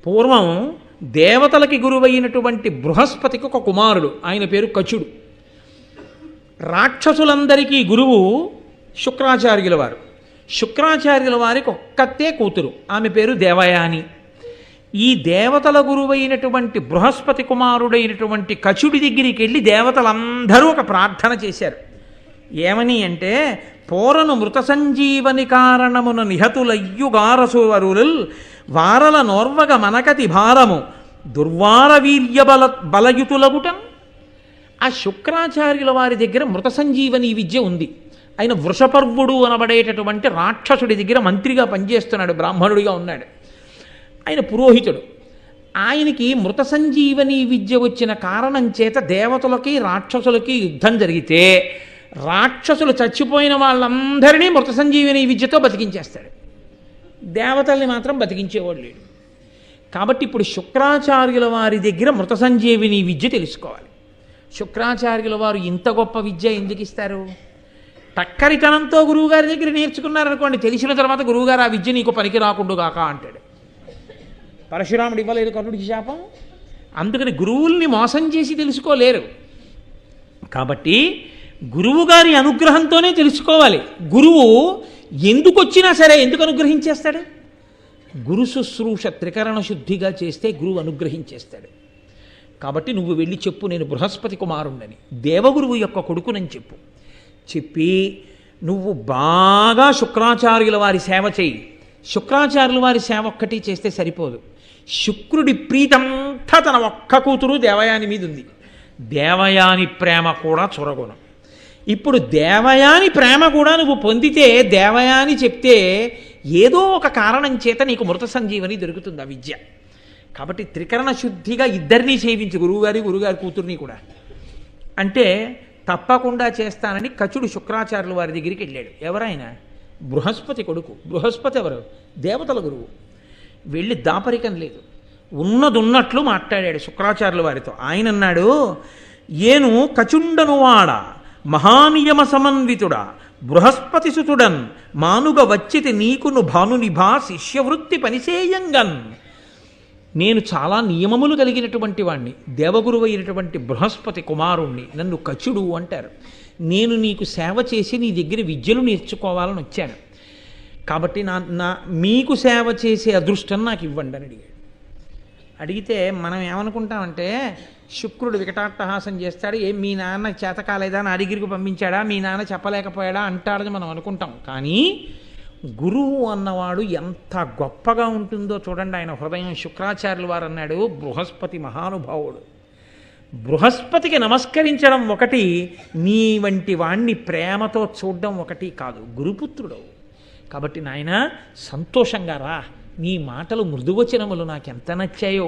పూర్వం దేవతలకి గురువైనటువంటి బృహస్పతికి ఒక కుమారుడు, ఆయన పేరు కచుడు. రాక్షసులందరికీ గురువు శుక్రాచార్యుల వారు. శుక్రాచార్యుల వారికి ఒక్కతే కూతురు, ఆమె పేరు దేవయాని. ఈ దేవతల గురువైనటువంటి బృహస్పతి కుమారుడైనటువంటి కచుడి దగ్గరికి వెళ్ళి దేవతలందరూ ఒక ప్రార్థన చేశారు. ఏమని అంటే, పోరను మృత సంజీవని కారణమున నిహతులయ్యుగారసువరుల్ వారల నోర్వగ మనకతి భారము దుర్వార వీర్య బలయుతులగుటం. ఆ శుక్రాచార్యుల వారి దగ్గర మృత సంజీవని విద్య ఉంది. ఆయన వృషపర్వుడు అనబడేటటువంటి రాక్షసుడి దగ్గర మంత్రిగా పనిచేస్తున్నాడు, బ్రాహ్మణుడిగా ఉన్నాడు. ఆయన పురోహితుడు. ఆయనకి మృత సంజీవని విద్య వచ్చిన కారణం చేత దేవతలకి రాక్షసులకి యుద్ధం జరిగితే రాక్షసులు చచ్చిపోయిన వాళ్ళందరినీ మృత సంజీవని విద్యతో బతికించేస్తాడు, దేవతల్ని మాత్రం బతికించేవాడు లేడు. కాబట్టి ఇప్పుడు శుక్రాచార్యుల వారి దగ్గర మృత సంజీవిని విద్య తెలుసుకోవాలి. శుక్రాచార్యుల వారు ఇంత గొప్ప విద్య ఎందుకు ఇస్తారు? టక్కరితనంతో గురువుగారి దగ్గర నేర్చుకున్నారనుకోండి, తెలిసిన తర్వాత గురువుగారు ఆ విద్య నీకు పనికి రాకుండా కాక అంటాడు. పరశురాముడు ఇవ్వలేదు కర్ణుడికి శాపం. అందుకని గురువుల్ని మోసం చేసి తెలుసుకోలేరు. కాబట్టి గురువుగారి అనుగ్రహంతోనే తెలుసుకోవాలి. గురువు ఎందుకు వచ్చినా సరే ఎందుకు అనుగ్రహించేస్తాడు? గురు శుశ్రూష త్రికరణ శుద్ధిగా చేస్తే గురువు అనుగ్రహించేస్తాడు. కాబట్టి నువ్వు వెళ్ళి చెప్పు, నేను బృహస్పతి కుమారుణ్ణని, దేవగురువు యొక్క కొడుకునని చెప్పు. చెప్పి నువ్వు బాగా శుక్రాచార్యుల వారి సేవ చేయి. శుక్రాచార్యుల వారి సేవ ఒక్కటి చేస్తే సరిపోదు. శుక్రుడి ప్రీతంతా తన ఒక్క కూతురు దేవయాని మీద ఉంది. దేవయాని ప్రేమ కూడా చొరగొను. ఇప్పుడు దేవయాని ప్రేమ కూడా నువ్వు పొందితే, దేవయాని చెప్తే ఏదో ఒక కారణం చేత నీకు మృత సంజీవని దొరుకుతుంది ఆ విద్య. కాబట్టి త్రికరణ శుద్ధిగా ఇద్దరినీ సేవించు, గురువుగారి కూతుర్ని కూడా. అంటే తప్పకుండా చేస్తానని కచుడు శుక్రాచార్యుల వారి దగ్గరికి వెళ్ళాడు. ఎవరైనా? బృహస్పతి కొడుకు. బృహస్పతి ఎవరు? దేవతల గురువు. వెళ్ళి దాపరికం లేదు, ఉన్నదున్నట్లు మాట్లాడాడు శుక్రాచార్యుల వారితో. ఆయన అన్నాడు, ఏను కచుండను వాడ మహానియమ సమన్వితుడా బృహస్పతి సుతుడన్ మానుగ వచ్చితి నీకును భానునిభా శిష్యవృత్తి పనిసేయంగన్. నేను చాలా నియమములు కలిగినటువంటి వాణ్ణి, దేవగురువు అయినటువంటి బృహస్పతి కుమారుణ్ణి, నన్ను కచుడు అంటారు. నేను నీకు సేవ చేసి నీ దగ్గర విద్యలు నేర్చుకోవాలని వచ్చాను. కాబట్టి మీకు సేవ చేసే అదృష్టం నాకు ఇవ్వండి అని అడిగాడు. అడిగితే మనం ఏమనుకుంటామంటే, శుక్రుడు వికటాట్టహాసం చేస్తాడు, ఏం మీ నాన్న చేత కాలేదా, నా దగ్గరికి పంపించాడా, మీ నాన్న చెప్పలేకపోయాడా అంటాడని మనం అనుకుంటాం. కానీ గురువు అన్నవాడు ఎంత గొప్పగా ఉంటుందో చూడండి. ఆయన హృదయం. శుక్రాచార్యుల వారు అన్నాడు, బృహస్పతి మహానుభావుడు. బృహస్పతికి నమస్కరించడం ఒకటి, నీ వంటి వాణ్ణి ప్రేమతో చూడడం ఒకటి కాదు. గురుపుత్రుడు. కాబట్టి నాయన సంతోషంగా రా, నీ మాటలు మృదువచనములు నాకెంత నచ్చాయో,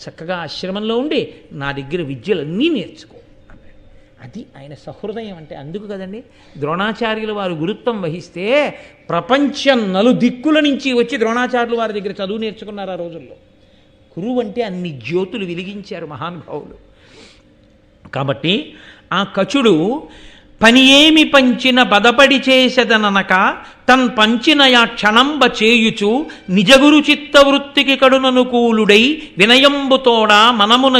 చక్కగా ఆశ్రమంలో ఉండి నా దగ్గర విద్యలన్నీ నేర్చుకో అన్నాడు. అది ఆయన సహృదయం అంటే. అందుకు కదండి ద్రోణాచార్యుల వారు గురుత్వం వహిస్తే ప్రపంచం నలుదిక్కుల నుంచి వచ్చి ద్రోణాచార్యుల వారి దగ్గర చదువు నేర్చుకున్నారు ఆ రోజుల్లో. గురువు అంటే అన్ని జ్యోతులు వెలిగించారు మహానుభావులు. కాబట్టి ఆ కచుడు పని ఏమి పంచిన బదపడి చేసెదననక తన్ పంచినయా క్షణంబ చేయుచు నిజగురు చిత్తవృత్తికి కడుననుకూలుడై వినయంబుతోడా మనమున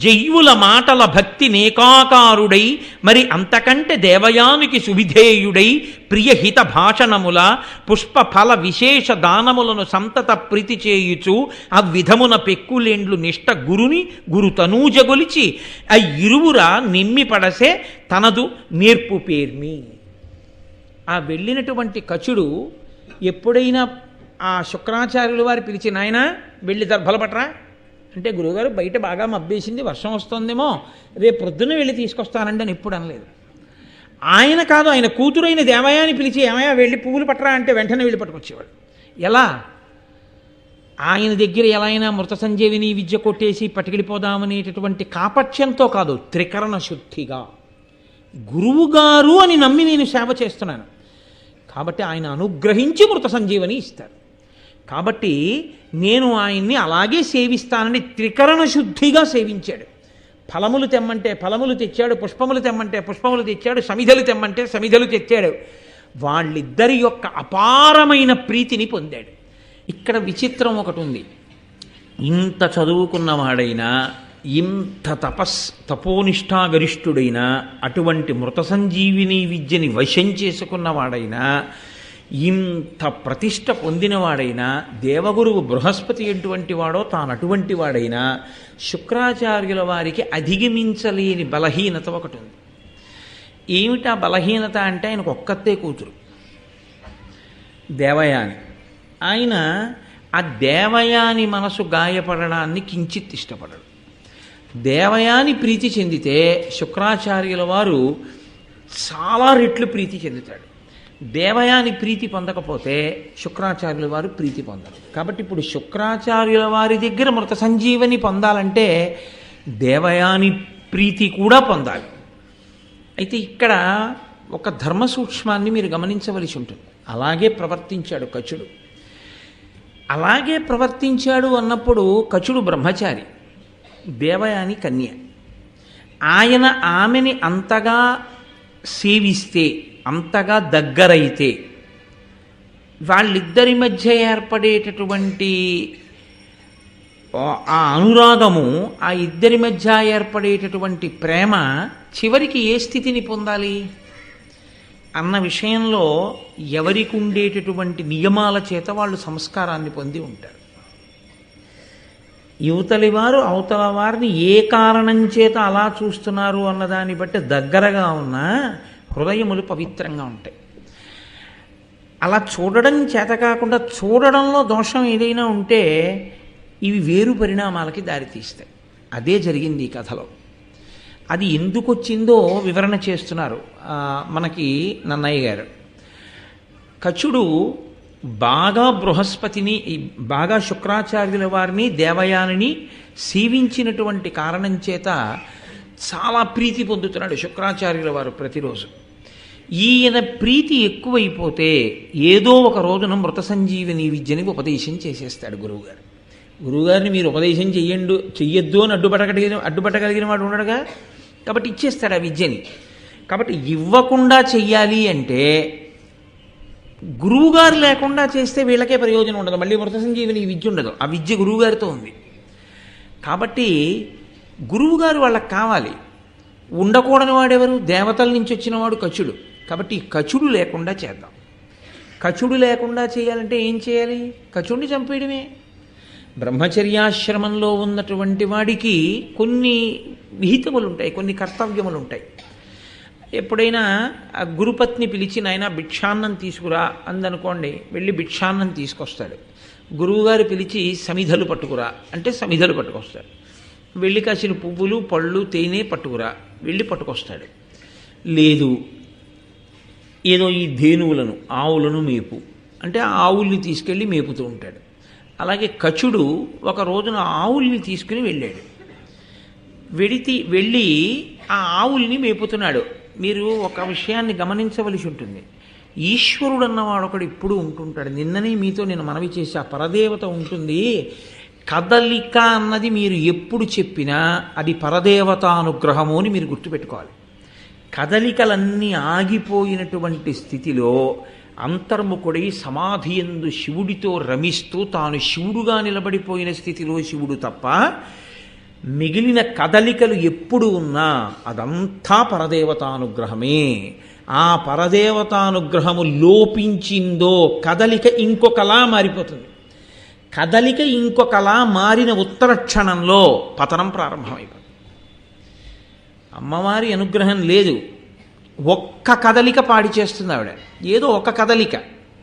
జయ్యుల మాటల భక్తి నేకాకారుడై మరి అంతకంటే దేవయానికి సువిధేయుడై ప్రియహిత భాషణముల పుష్ప ఫల విశేష దానములను సంతత ప్రీతి చేయుచు అవ్విధమున పెక్కులేండ్లు నిష్ట గురుని గురు తనూజగొలిచి ఆ ఇరువుర నిమ్మి పడసే తనదు నేర్పు పేర్మి. ఆ వెళ్ళినటువంటి కచుడు ఎప్పుడైనా ఆ శుక్రాచార్యుల వారు పిలిచి, నాయన వెళ్ళి దర్భల పట్రా అంటే, గురువుగారు బయట బాగా మబ్బేసింది, వర్షం వస్తుందేమో, రేపు ప్రొద్దున వెళ్ళి తీసుకొస్తానండి అని ఎప్పుడు అనలేదు. ఆయన కాదు, ఆయన కూతురైన దేవయాని పిలిచి, ఏమయ్యా వెళ్ళి పువ్వులు పట్టరా అంటే వెంటనే వెళ్ళి పట్టుకొచ్చేవాడు. ఎలా? ఆయన దగ్గర ఎలా అయినా మృత సంజీవిని విద్య కొట్టేసి పట్టుకెళ్ళిపోదామనేటటువంటి కాపట్యంతో కాదు, త్రికరణ శుద్ధిగా గురువుగారు అని నమ్మి నేను సేవ చేస్తున్నాను కాబట్టి ఆయన అనుగ్రహించి మృత సంజీవని ఇస్తారు. కాబట్టి నేను ఆయన్ని అలాగే సేవిస్తానని త్రికరణ శుద్ధిగా సేవించాడు. ఫలములు తెమ్మంటే ఫలములు తెచ్చాడు, పుష్పములు తెమ్మంటే పుష్పములు తెచ్చాడు, సమిధలు తెమ్మంటే సమిధలు తెచ్చాడు. వాళ్ళిద్దరి యొక్క అపారమైన ప్రీతిని పొందాడు. ఇక్కడ విచిత్రం ఒకటి ఉంది. ఇంత చదువుకున్నవాడైనా, ఇంత తపోనిష్టాగరిష్ఠుడైనా, అటువంటి మృత సంజీవిని విద్యని వశం చేసుకున్నవాడైనా, ఇంత ప్రతిష్ట పొందినవాడైనా, దేవగురువు బృహస్పతి ఎటువంటి వాడో తాను అటువంటి వాడైనా, శుక్రాచార్యుల వారికి అధిగమించలేని బలహీనత ఒకటి ఉంది. ఏమిటా బలహీనత అంటే, ఆయనకు ఒక్కతే కూతురు దేవయాని. ఆయన ఆ దేవయాని మనసు గాయపడడాన్ని కించిత్ ఇష్టపడడు. దేవయాని ప్రీతి చెందితే శుక్రాచార్యుల వారు చాలా రెట్లు ప్రీతి చెందుతాడు. దేవయాని ప్రీతి పొందకపోతే శుక్రాచార్యుల వారు ప్రీతి పొందరు. కాబట్టి ఇప్పుడు శుక్రాచార్యుల వారి దగ్గర మృత సంజీవని పొందాలంటే దేవయాని ప్రీతి కూడా పొందాలి. అయితే ఇక్కడ ఒక ధర్మ సూక్ష్మాన్ని మీరు గమనించవలసి ఉంటుంది. అలాగే ప్రవర్తించాడు కచుడు. అలాగే ప్రవర్తించాడు అన్నప్పుడు కచుడు బ్రహ్మచారి, దేవయాని కన్య. ఆయన ఆమెని అంతగా సేవిస్తే, అంతగా దగ్గరైతే, వాళ్ళిద్దరి మధ్య ఏర్పడేటటువంటి ఆ అనురాగము, ఆ ఇద్దరి మధ్య ఏర్పడేటటువంటి ప్రేమ చివరికి ఏ స్థితిని పొందాలి అన్న విషయంలో ఎవరికి ఉండేటటువంటి నియమాల చేత వాళ్ళు సంస్కారాన్ని పొంది ఉంటారు. యువతలి వారు అవతల వారిని ఏ కారణం చేత అలా చూస్తున్నారు అన్నదాన్ని బట్టి దగ్గరగా ఉన్న హృదయములు పవిత్రంగా ఉంటాయి. అలా చూడడం చేత కాకుండా చూడడంలో దోషం ఏదైనా ఉంటే ఇవి వేరు పరిణామాలకి దారితీస్తాయి. అదే జరిగింది ఈ కథలో. అది ఎందుకు వచ్చిందో వివరణ చేస్తున్నారు మనకి నన్నయ్య గారు. కచుడు బాగా బృహస్పతిని, బాగా శుక్రాచార్యుల వారిని, దేవయానిని సేవించినటువంటి కారణం చేత చాలా ప్రీతి పొందుతున్నాడు శుక్రాచార్యుల వారు ప్రతిరోజు. ఈయన ప్రీతి ఎక్కువైపోతే ఏదో ఒక రోజున మృత సంజీవిని విద్యని ఉపదేశం చేసేస్తాడు గురువుగారు. గురువుగారిని మీరు ఉపదేశం చెయ్యొద్దు అని అడ్డుపట్టగలిగిన వాడు ఉండడుగా, కాబట్టి ఇచ్చేస్తాడు ఆ విద్యని. కాబట్టి ఇవ్వకుండా చెయ్యాలి అంటే గురువుగారు లేకుండా చేస్తే వీళ్ళకే ప్రయోజనం ఉండదు. మళ్ళీ మృత సంజీవిని విద్య ఉండదు, ఆ విద్య గురువుగారితో ఉంది. కాబట్టి గురువుగారు వాళ్ళకి కావాలి. ఉండకూడని వాడెవరు? దేవతల నుంచి వచ్చిన వాడు కచుడు. కాబట్టి ఈ కచుడు లేకుండా చేద్దాం. కచుడు లేకుండా చేయాలంటే ఏం చేయాలి? కచుడిని చంపేయడమే. బ్రహ్మచర్యాశ్రమంలో ఉన్నటువంటి వాడికి కొన్ని విహితములు ఉంటాయి, కొన్ని కర్తవ్యములు ఉంటాయి. ఎప్పుడైనా ఆ గురుపత్ని పిలిచి నాయన భిక్షాన్నం తీసుకురా అందనుకోండి, వెళ్ళి భిక్షాన్నం తీసుకొస్తాడు. గురువుగారు పిలిచి సమిధలు పట్టుకురా అంటే సమిధలు పట్టుకొస్తాడు. వెళ్ళి కాసిన పువ్వులు, పళ్ళు, తేనె పట్టుకురా, వెళ్ళి పట్టుకొస్తాడు. లేదు ఏదో ఈ ధేనువులను, ఆవులను మేపు అంటే ఆవుల్ని తీసుకెళ్ళి మేపుతూ ఉంటాడు. అలాగే కచుడు ఒక రోజున ఆవుల్ని తీసుకుని వెళ్ళాడు. వెళ్ళి ఆ ఆవుల్ని మేపుతున్నాడు. మీరు ఒక విషయాన్ని గమనించవలసి ఉంటుంది. ఈశ్వరుడు అన్నవాడు ఒకడు ఇప్పుడు ఉంటుంటాడు. నిన్ననే మీతో నేను మనవి చేసి ఆ పరదేవత ఉంటుంది. కదలిక అన్నది మీరు ఎప్పుడు చెప్పినా అది పరదేవతానుగ్రహము అని మీరు గుర్తుపెట్టుకోవాలి. కదలికలన్నీ ఆగిపోయినటువంటి స్థితిలో అంతర్ముఖుడై సమాధి యందు శివుడితో రమిస్తూ తాను శివుడుగా నిలబడిపోయిన స్థితిలో శివుడు తప్ప మిగిలిన కదలికలు ఎప్పుడు ఉన్నా అదంతా పరదేవతానుగ్రహమే. ఆ పరదేవతానుగ్రహము లోపించిందో కదలిక ఇంకొకలా మారిపోతుంది. కదలిక ఇంకొకలా మారిన ఉత్తర క్షణంలో పతనం ప్రారంభమైపోతుంది. అమ్మవారి అనుగ్రహం లేదు, ఒక్క కదలిక పాడి చేస్తుంది ఆవిడ. ఏదో ఒక కదలిక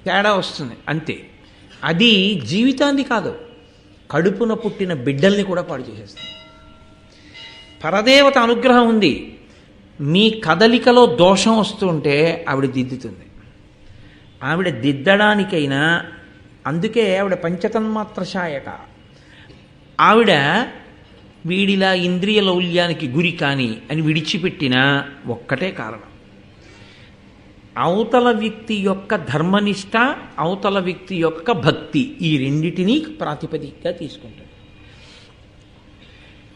తేడా వస్తుంది అంతే. అది జీవితాన్ని కాదు, కడుపున పుట్టిన బిడ్డల్ని కూడా పాడు చేసేస్తుంది. పరదేవత అనుగ్రహం ఉంది. మీ కదలికలో దోషం వస్తుంటే ఆవిడ దిద్దుతుంది. ఆవిడ దిద్దడానికైనా, అందుకే ఆవిడ పంచతన్మాత్ర శాయక. ఆవిడ వీడిలా ఇంద్రియ లౌల్యానికి గురి కాని అని విడిచిపెట్టిన ఒక్కటే కారణం, అవతల వ్యక్తి యొక్క ధర్మనిష్ట, అవతల వ్యక్తి యొక్క భక్తి, ఈ రెండిటినీ ప్రాతిపదికగా తీసుకుంటాడు.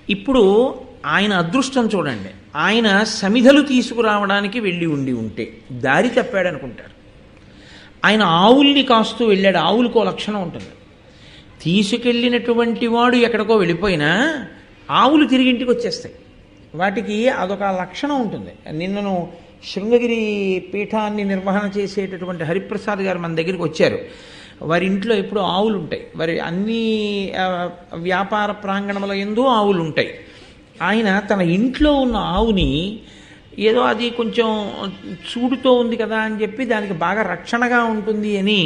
ఇప్పుడు ఆయన అదృష్టం చూడండి. ఆయన సమిధలు తీసుకురావడానికి వెళ్ళి ఉంటే దారి తప్పాడు అనుకుంటారు. ఆయన ఆవుల్ని కాస్తూ వెళ్ళాడు. ఆవులకో లక్షణం ఉంటుంది, తీసుకెళ్ళినటువంటి వాడు ఎక్కడికో వెళ్ళిపోయినా ఆవులు తిరిగి ఇంటికి వచ్చేస్తాయి. వాటికి అదొక లక్షణం ఉంటుంది. నిన్నను శృంగగిరి పీఠాన్ని నిర్వహణ చేసేటటువంటి హరిప్రసాద్ గారు మన దగ్గరికి వచ్చారు. వారి ఇంట్లో ఎప్పుడూ ఆవులు ఉంటాయి. వారి అన్ని వ్యాపార ప్రాంగణముల యందు ఆవులు ఉంటాయి. ఆయన తన ఇంట్లో ఉన్న ఆవుని ఏదో అది కొంచెం చూడుతో ఉంది కదా అని చెప్పి దానికి బాగా రక్షణగా ఉంటుంది అని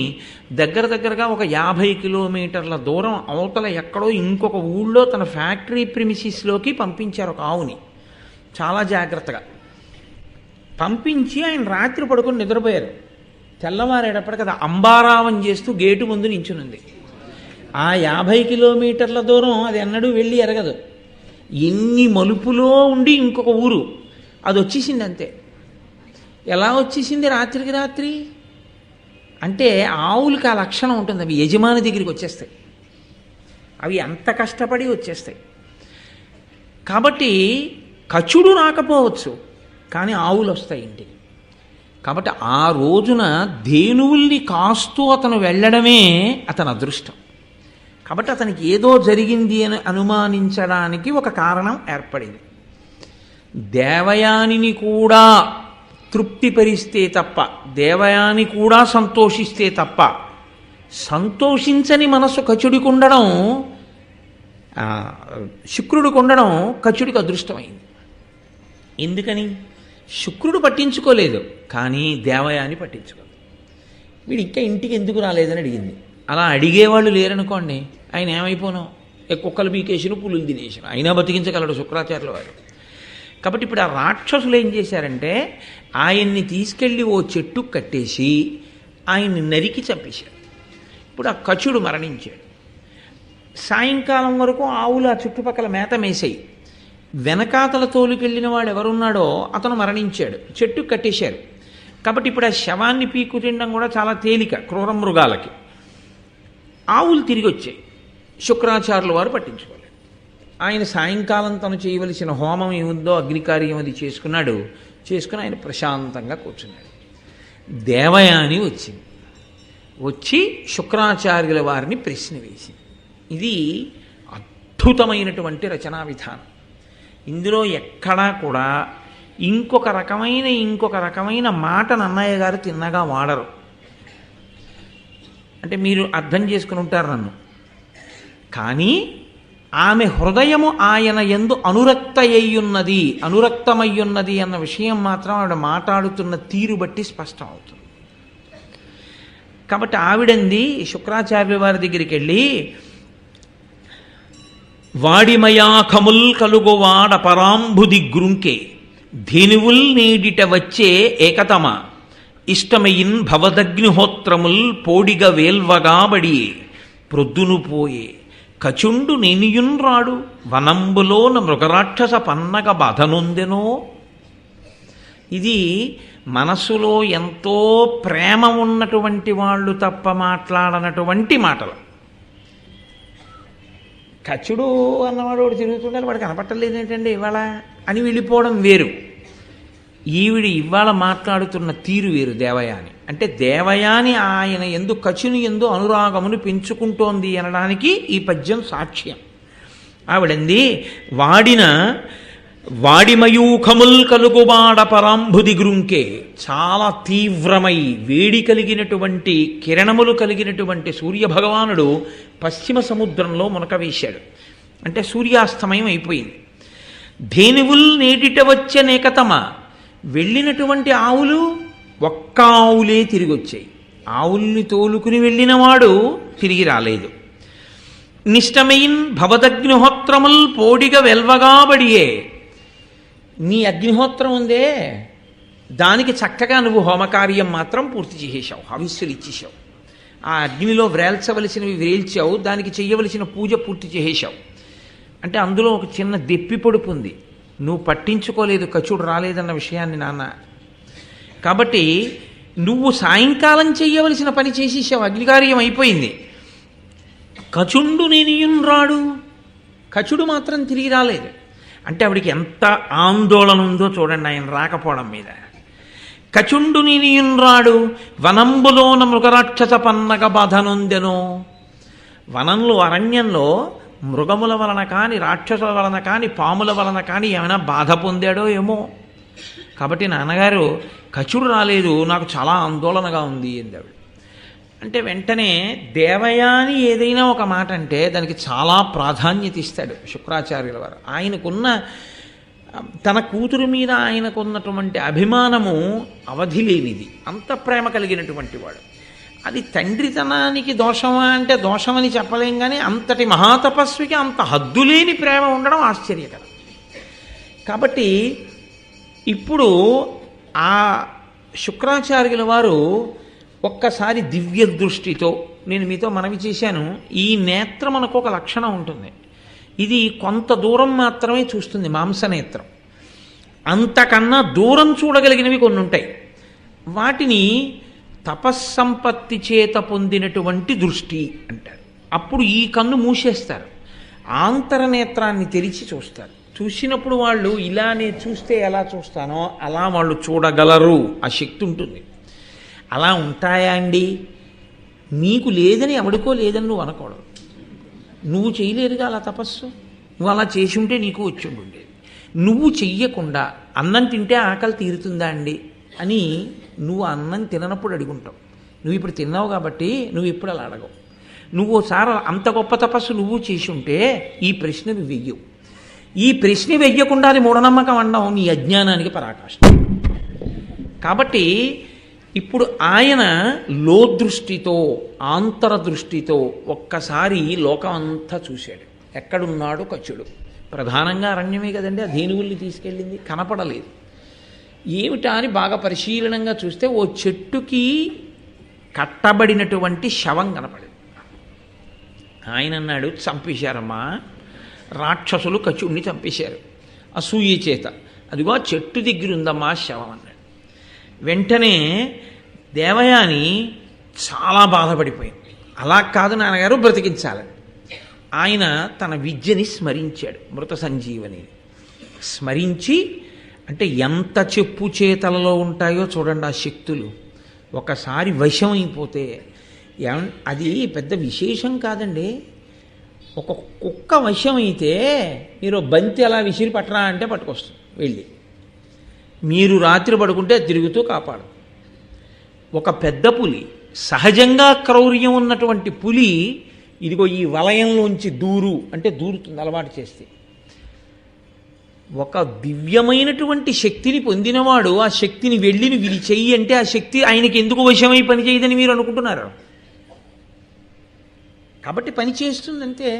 దగ్గరగా ఒక 50 కిలోమీటర్ల దూరం అవతల ఎక్కడో ఇంకొక ఊళ్ళో తన ఫ్యాక్టరీ ప్రిమిసిస్లోకి పంపించారు ఒక ఆవుని. చాలా జాగ్రత్తగా పంపించి ఆయన రాత్రి పడుకొని నిద్రపోయారు. తెల్లవారేటప్పటికి అది అంబారావం చేస్తూ గేటు ముందు నించునుంది. ఆ 50 కిలోమీటర్ల దూరం అది ఎన్నడూ వెళ్ళి ఎరగదు. ఎన్ని మలుపులో ఉండి ఇంకొక ఊరు అది వచ్చేసింది అంతే. ఎలా వచ్చేసింది రాత్రికి రాత్రి అంటే ఆవులకి ఆ లక్షణం ఉంటుంది. అవి యజమాని దగ్గరికి వచ్చేస్తాయి. అవి అంత కష్టపడి వచ్చేస్తాయి. కాబట్టి కచుడు రాకపోవచ్చు, కానీ ఆవులు వస్తాయి ఇంటికి. కాబట్టి ఆ రోజున ధేనువుల్ని కాస్తూ అతను వెళ్ళడమే అతని అదృష్టం. కాబట్టి అతనికి ఏదో జరిగింది అని అనుమానించడానికి ఒక కారణం ఏర్పడింది. దేవయానిని కూడా తృప్తిపరిస్తే తప్ప, దేవయాని కూడా సంతోషిస్తే తప్ప, సంతోషించని మనసు కచుడికి ఉండడం, శుక్రుడికి ఉండడం కచుడికి అదృష్టమైంది. ఎందుకని? శుక్రుడు పట్టించుకోలేదు, కానీ దేవయాని పట్టించుకోలేదు. వీడు ఇంకా ఇంటికి ఎందుకు రాలేదని అడిగింది. అలా అడిగేవాళ్ళు లేరనుకోండి, ఆయన ఏమైపోను, కుక్కలు పీకేసిన పులులు తినేసిన అయినా బతికించగలడు శుక్రాచార్యుల వారు. కాబట్టి ఇప్పుడు ఆ రాక్షసులు ఏం చేశారంటే ఆయన్ని తీసుకెళ్ళి ఓ చెట్టు కట్టేసి ఆయన్ని నరికి చంపేశారు. ఇప్పుడు ఆ కచుడు మరణించాడు. సాయంకాలం వరకు ఆవులు ఆ చుట్టుపక్కల మేత మేసాయి. వెనకాతల తోలుకెళ్ళిన వాడు ఎవరున్నాడో అతను మరణించాడు. చెట్టు కట్టేశారు. కాబట్టి ఇప్పుడు ఆ శవాన్ని పీకు తినడం కూడా చాలా తేలిక క్రూర మృగాలకి. ఆవులు తిరిగి వచ్చాయి. శుక్రాచార్యుల వారు పట్టించుకోలేదు. ఆయన సాయంకాలం తను చేయవలసిన హోమం ఏముందో అగ్నికార్యం అది చేసుకున్నాడు. చేసుకుని ఆయన ప్రశాంతంగా కూర్చున్నాడు. దేవయాని వచ్చింది. వచ్చి శుక్రాచార్యుల వారిని ప్రశ్న వేసింది. ఇది అద్భుతమైనటువంటి రచనా విధానం. ఇందులో ఎక్కడా కూడా ఇంకొక రకమైన మాటను అన్నయ్య గారు తిన్నగా వాడరు. అంటే మీరు అర్థం చేసుకుని ఉంటారు నన్ను. కానీ ఆమె హృదయము ఆయన యందు అనురక్తమయ్యున్నది అన్న విషయం మాత్రం ఆవిడ మాట్లాడుతున్న తీరు బట్టి స్పష్టం అవుతుంది. కాబట్టి ఆవిడంది శుక్రాచార్యుల వారి దగ్గరికి వెళ్ళి, వాడిమయాఖముల్ కలుగువాడ పరాంబుది గ్రుంకే ధేనువుల్ నేడిట వచ్చే ఏకతమ ఇష్టమయిన్ భవదగ్నిహోత్రముల్ పోడిగ వేల్వగాబడియే ప్రొద్దును పోయే కచుండు నేనియున్ రాడు వనంబులోన మృగరాక్షస పన్నగ బాధనొందెనో. ఇది మనసులో ఎంతో ప్రేమ ఉన్నటువంటి వాళ్ళు తప్ప మాట్లాడనటువంటి మాటలు. కచుడు అన్నవాడు వాడు తిరుగుతుండాలి, వాడు కనపట్టలేదు ఏంటండి ఇవాళ అని వెళ్ళిపోవడం వేరు. ఈవిడి ఇవాళ మాట్లాడుతున్న తీరు వేరు. దేవయాని అంటే దేవయాని ఆయన ఎందు కచుని ఎందు అనురాగమును పెంచుకుంటోంది అనడానికి ఈ పద్యం సాక్ష్యం. ఆవిడంది, వాడిమయూఖముల్ కలుగుబాడ పరాంబుది గ్రుంకే, చాలా తీవ్రమై వేడి కలిగినటువంటి కిరణములు కలిగినటువంటి సూర్యభగవానుడు పశ్చిమ సముద్రంలో మునక వేశాడు. అంటే సూర్యాస్తమయం అయిపోయింది. ధేనువుల్ నేటిట వచ్చే నేకతమ, వెళ్ళినటువంటి ఆవులు ఒక్క ఆవులే తిరిగి వచ్చాయి. ఆవుల్ని తోలుకుని వెళ్ళినవాడు తిరిగి రాలేదు. నిష్టమయిన్ భవదగ్నిహోత్రముల్ పోడిగా వెల్వగాబడియే, నీ అగ్నిహోత్రం ఉందే దానికి చక్కగా నువ్వు హోమకార్యం మాత్రం పూర్తి చేసేశావు, హవిస్సులు ఇచ్చేసావు, ఆ అగ్నిలో వ్రేల్చవలసినవి వ్రేల్చావు, దానికి చెయ్యవలసిన పూజ పూర్తి చేసేశావు. అంటే అందులో ఒక చిన్న దెప్పి పొడుపు ఉంది. నువ్వు పట్టించుకోలేదు కచుడు రాలేదన్న విషయాన్ని నాన్న. కాబట్టి నువ్వు సాయంకాలం చెయ్యవలసిన పని చేసేసావు, అగ్నికార్యం అయిపోయింది. కచుండు నేనియున్ రాడు, కచుడు మాత్రం తిరిగి రాలేదు. అంటే ఆవిడికి ఎంత ఆందోళన ఉందో చూడండి ఆయన రాకపోవడం మీద. కచుండు నేనియున్ రాడు వనంబులోన మృగరాక్షస పన్నగ బాధనొందెనో. వనంలో అరణ్యంలో మృగముల వలన కానీ రాక్షసుల వలన కానీ పాముల వలన కానీ ఏమైనా బాధ పొందాడో ఏమో. కాబట్టి నాన్నగారు కచుడు రాలేదు, నాకు చాలా ఆందోళనగా ఉంది అందాడు. అంటే వెంటనే దేవయాని ఏదైనా ఒక మాట అంటే దానికి చాలా ప్రాధాన్యత ఇస్తాడు శుక్రాచార్యుల వారు. ఆయనకున్న తన కూతురు మీద ఆయనకున్నటువంటి అభిమానము అవధి లేనిది, అంత ప్రేమ కలిగినటువంటి వాడు. అది తండ్రితనానికి దోషమా అంటే దోషమని చెప్పలేం, కానీ అంతటి మహాతపస్వికి అంత హద్దులేని ప్రేమ ఉండడం ఆశ్చర్యకరం. కాబట్టి ఇప్పుడు ఆ శుక్రాచార్యుల వారు ఒక్కసారి దివ్య దృష్టితో, నేను మీతో మనవి చేశాను, ఈ నేత్రం మనకు ఒక లక్షణం ఉంటుంది. ఇది కొంత దూరం మాత్రమే చూస్తుంది, మాంసనేత్రం. అంతకన్నా దూరం చూడగలిగినవి కొన్ని ఉంటాయి. వాటిని తపస్సంపత్తి చేత పొందినటువంటి దృష్టి అంటారు. అప్పుడు ఈ కన్ను మూసేస్తారు, ఆంతరనేత్రాన్ని తెరిచి చూస్తారు. చూసినప్పుడు వాళ్ళు ఇలా నేను చూస్తే ఎలా చూస్తానో అలా వాళ్ళు చూడగలరు, ఆ శక్తి ఉంటుంది. అలా ఉంటాయా అండి? నీకు లేదని ఎవడికో లేదని నువ్వు అనకూడదు. నువ్వు చేయలేదుగా అలా తపస్సు, నువ్వు అలా చేసి ఉంటే నీకు వచ్చి ఉండేది. నువ్వు చెయ్యకుండా అన్నం తింటే ఆకలి తీరుతుందా అండి అని నువ్వు అన్నం తిననప్పుడు అడుగుంటావు. నువ్వు ఇప్పుడు తిన్నావు కాబట్టి నువ్వు ఇప్పుడు అలా అడగవు. నువ్వు ఓసారి అంత గొప్ప తపస్సు నువ్వు చేసి ఉంటే ఈ ప్రశ్న నువ్వు వెయ్యవు. ఈ ప్రశ్న వెయ్యకుండా అది మూఢనమ్మకం అనడం నీ అజ్ఞానానికి పరాకాష్ఠ. కాబట్టి ఇప్పుడు ఆయన లోదృష్టితో, ఆంతరదృష్టితో ఒక్కసారి లోకం అంతా చూశాడు. ఎక్కడున్నాడు కచుడు? ప్రధానంగా అరణ్యమే కదండి, ఆ ధేనువుల్ని తీసుకెళ్ళింది, కనపడలేదు. ఏమిటా అని బాగా పరిశీలనంగా చూస్తే ఓ చెట్టుకి కట్టబడినటువంటి శవం కనపడింది. ఆయన అన్నాడు, చంపేశారమ్మా, రాక్షసులు కచుడిని చంపేశారు అసూయ చేత. అదిగో చెట్టు దగ్గర ఉందమ్మా శవం అన్నాడు. వెంటనే దేవయాని చాలా బాధపడిపోయింది. అలా కాదు నాన్నగారు, బ్రతికించాలని. ఆయన తన విద్యని స్మరించాడు, మృత సంజీవని స్మరించి. అంటే ఎంత చెప్పు చేతలలో ఉంటాయో చూడండి ఆ శక్తులు. ఒకసారి వశం అయిపోతే అది పెద్ద విశేషం కాదండి. ఒక కుక్క వశం అయితే మీరు బంతి అలా విసిరి పట్టరా అంటే పట్టుకొస్తుంది వెళ్ళి. మీరు రాత్రి పడుకుంటే తిరుగుతూ కాపాడు. ఒక పెద్ద పులి, సహజంగా క్రౌర్యం ఉన్నటువంటి పులి, ఇదిగో ఈ వలయంలోంచి దూరు అంటే దూరుతుంది అలవాటు చేస్తే. ఒక దివ్యమైనటువంటి శక్తిని పొందినవాడు ఆ శక్తిని వెళ్ళి విలి చెయ్యి అంటే ఆ శక్తి ఆయనకి ఎందుకు వశమై పనిచేయదని మీరు అనుకుంటున్నారు. కాబట్టి పని చేస్తుందంతే.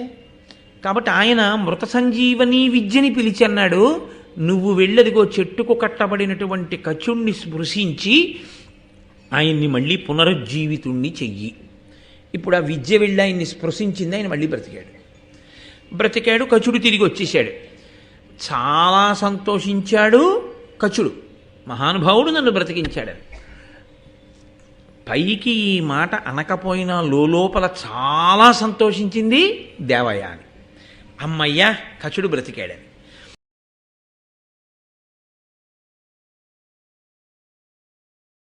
కాబట్టి ఆయన మృత సంజీవని విద్యని పిలిచి అన్నాడు, నువ్వు వెళ్ళదిగో చెట్టుకు కట్టబడినటువంటి కచుణ్ణి స్పృశించి ఆయన్ని మళ్ళీ పునరుజ్జీవితుణ్ణి చెయ్యి. ఇప్పుడు ఆ విద్య వెళ్ళి ఆయన్ని స్పృశించింది, ఆయన మళ్ళీ బ్రతికాడు. కచుడు తిరిగి వచ్చేసాడు. చాలా సంతోషించాడు కచుడు, మహానుభావుడు నన్ను బ్రతికించాడని. పైకి ఈ మాట అనకపోయినా లోపల చాలా సంతోషించింది దేవయాని. అమ్మయ్యా, కచుడు బ్రతికాడని.